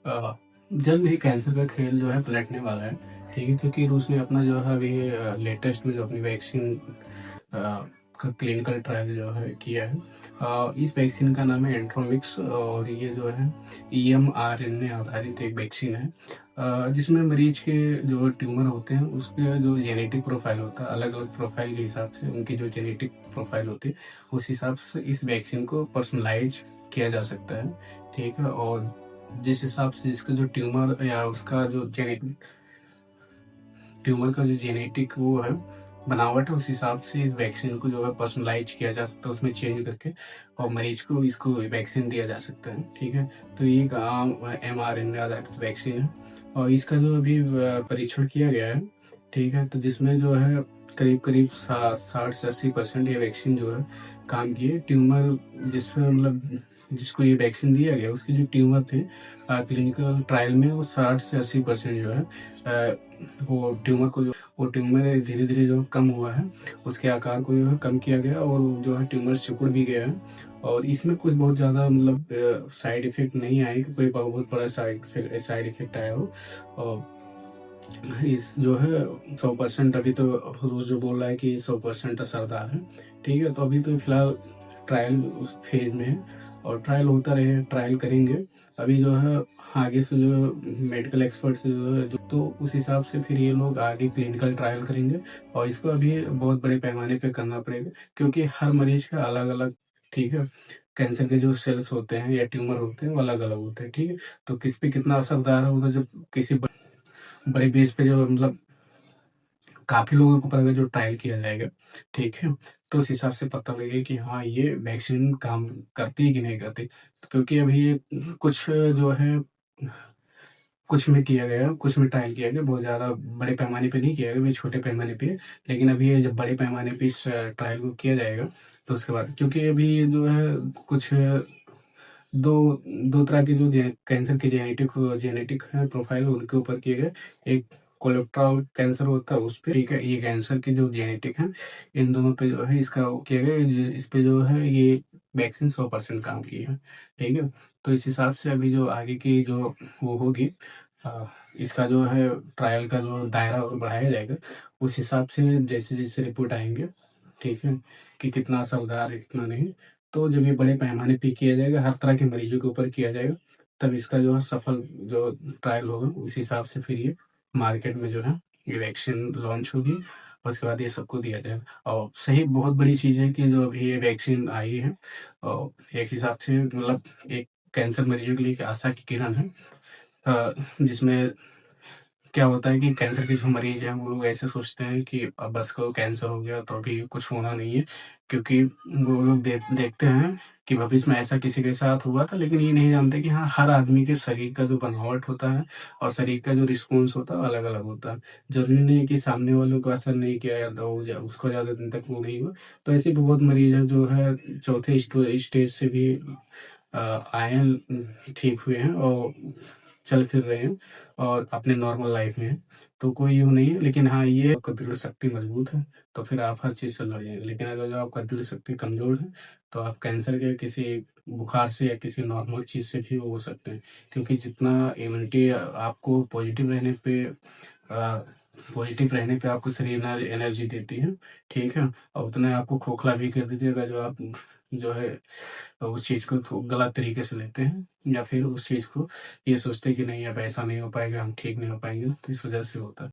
अ, जल्द ही कैंसर का खेल जो है पलटने वाला है, ठीक है? क्योंकि रूस ने अपना जो है अभी लेटेस्ट में जो अपनी वैक्सीन का क्लिनिकल ट्रायल जो है किया है। इस वैक्सीन का नाम है एंट्रोमिक्स और ये जो है ईएमआरएनए आधारित एक वैक्सीन है, जिसमें मरीज के जो ट्यूमर होते हैं उसके जो जेनेटिक प्रोफाइल होता है, अलग-अलग प्रोफाइल के हिसाब से उनकी जो जेनेटिक प्रोफाइल होती है, उस हिसाब से इस वैक्सीन को पर्सनलाइज़ किया जा सकता है, ठीक है? और जिस हिसाब से जिसका जो ट्यूमर या उसका जो ट्यूमर का जो जेनेटिक वो है, बनावट है, उस हिसाब से इस वैक्सीन को जो है पर्सनलाइज़ किया जा सकता है, उसमें चेंज करके और मरीज को इसको वैक्सीन दिया जा सकता है, ठीक है? तो ये एक आम एमआरएनए आधारित वैक्सीन है और इसका जो अभी परीक्षण किया गया है, ठीक है? तो जिसमें जो है करीब-करीब सा 60 से 80% ये वैक्सीन जो है काम की है। ट्यूमर जिसमें मतलब जिसको ये वैक्सीन दिया गया, उसके जो ट्यूमर थे क्लिनिकल ट्रायल में वो 60 से 80% जो है वो ट्यूमर धीरे-धीरे जो कम हुआ है, उसके आकार को जो है कम किया गया और जो है ट्यूमर सिकुड़ भी गया है और इसमें कुछ बहुत ज़्यादा मतलब साइड इफ़ेक्ट नहीं आए कि कोई बहुत बड़ा साइड इफ़ेक्ट आया हो। और इस जो है 100% अभी तो रूस जो बोल रहा है कि 100% असरदार है, ठीक है? तो अभी तो फिलहाल ट्रायल उस फेज़ में है और ट्रायल होता रहे, ट्रायल करेंगे। अभी जो है आगे से जो मेडिकल एक्सपर्ट्स जो है जो तो उस हिसाब से फिर ये लोग आगे क्लिनिकल ट्रायल करेंगे और इसको अभी बहुत बड़े पैमाने पे करना पड़ेगा क्योंकि हर मरीज़ का अलग-अलग, ठीक है? कैंसर के जो सेल्स होते हैं या ट्यूमर होते हैं वो अलग-अलग होते हैं, ठीक है? तो किस पे कितना असरदार है वो तो जब किसी बड़े बेस पे जो मतलब काफ़ी लोगों के ऊपर अगर जो ट्रायल किया जाएगा, ठीक है? तो उस हिसाब से पता लगेगा कि हाँ, ये वैक्सीन काम करती है कि नहीं करती। क्योंकि अभी ये कुछ जो है कुछ में किया गया, कुछ में ट्रायल किया गया, बहुत ज़्यादा बड़े पैमाने पे नहीं किया गया, अभी छोटे पैमाने पे है। लेकिन अभी ये जब बड़े पैमाने पे इस ट्रायल को किया जाएगा, तो उसके बाद क्योंकि अभी ये जो है कुछ 2 तरह के जो कैंसर के जेनेटिक है प्रोफाइल उनके ऊपर किए गए। एक कोलेस्ट्रॉल कैंसर होता है उस पे, ठीक है? ये कैंसर की जो जेनेटिक है, इन दोनों पे जो है इसका वो किया गया इस पे जो है ये वैक्सीन 100% काम की है, ठीक है? तो इस हिसाब से अभी जो आगे की जो वो होगी इसका जो है ट्रायल का जो दायरा और बढ़ाया जाएगा, उस हिसाब से जैसे-जैसे रिपोर्ट आएँगे, ठीक है? कि कितना असरदार है, कितना नहीं। तो जब ये बड़े पैमाने पे किया जाएगा, हर तरह के मरीजों के ऊपर किया जाएगा, तब इसका जो है सफल जो ट्रायल होगा, उस हिसाब से फिर ये मार्केट में जो है, ये वैक्सीन लॉन्च होगी और उसके बाद ये सबको दिया जाएगा। और सही बहुत बड़ी चीज़ है कि जो अभी ये वैक्सीन आई है और एक हिसाब से मतलब एक कैंसर मरीजों के लिए एक आशा की किरण है, जिसमें क्या होता है कि कैंसर के जो मरीज़ हैं, वो लोग ऐसे सोचते हैं कि अब बस करो कैंसर हो गया तो अभी कुछ होना नहीं है। क्योंकि वो लोग देखते हैं कि भविष्य में ऐसा किसी के साथ हुआ था, लेकिन ये नहीं जानते कि हाँ, हर आदमी के शरीर का जो बनावट होता है और शरीर का जो रिस्पॉन्स होता है, अलग-अलग होता है। ज़रूरी नहीं है कि सामने वालों को असर नहीं किया या तो उसको ज़्यादा दिन तक वो नहीं हुआ। तो ऐसे भी बहुत मरीज़ हैं जो है चौथे स्टेज से भी आए हैं, ठीक हुए हैं और चल फिर रहे हैं और अपने नॉर्मल लाइफ में हैं। तो कोई वो नहीं है, लेकिन हाँ, ये आपका दृढ़ शक्ति मजबूत है, तो फिर आप हर चीज़ से लड़ जाएँगे। लेकिन अगर जो आपका दृढ़ शक्ति कमज़ोर है, तो आप कैंसर के किसी बुखार से या किसी नॉर्मल चीज़ से भी हो सकते हैं। क्योंकि जितना इम्यूनिटी आपको अ, पॉजिटिव रहने पे आपको शरीर एनर्जी देती है, ठीक है? और उतना आपको खोखला भी कर देती है अगर जो आप जो है उस चीज़ को गलत तरीके से लेते हैं या फिर उस चीज़ को ये सोचते हैं कि नहीं अब ऐसा नहीं हो पाएगा, हम ठीक नहीं हो पाएँगे, तो इस वज़ह से होता है।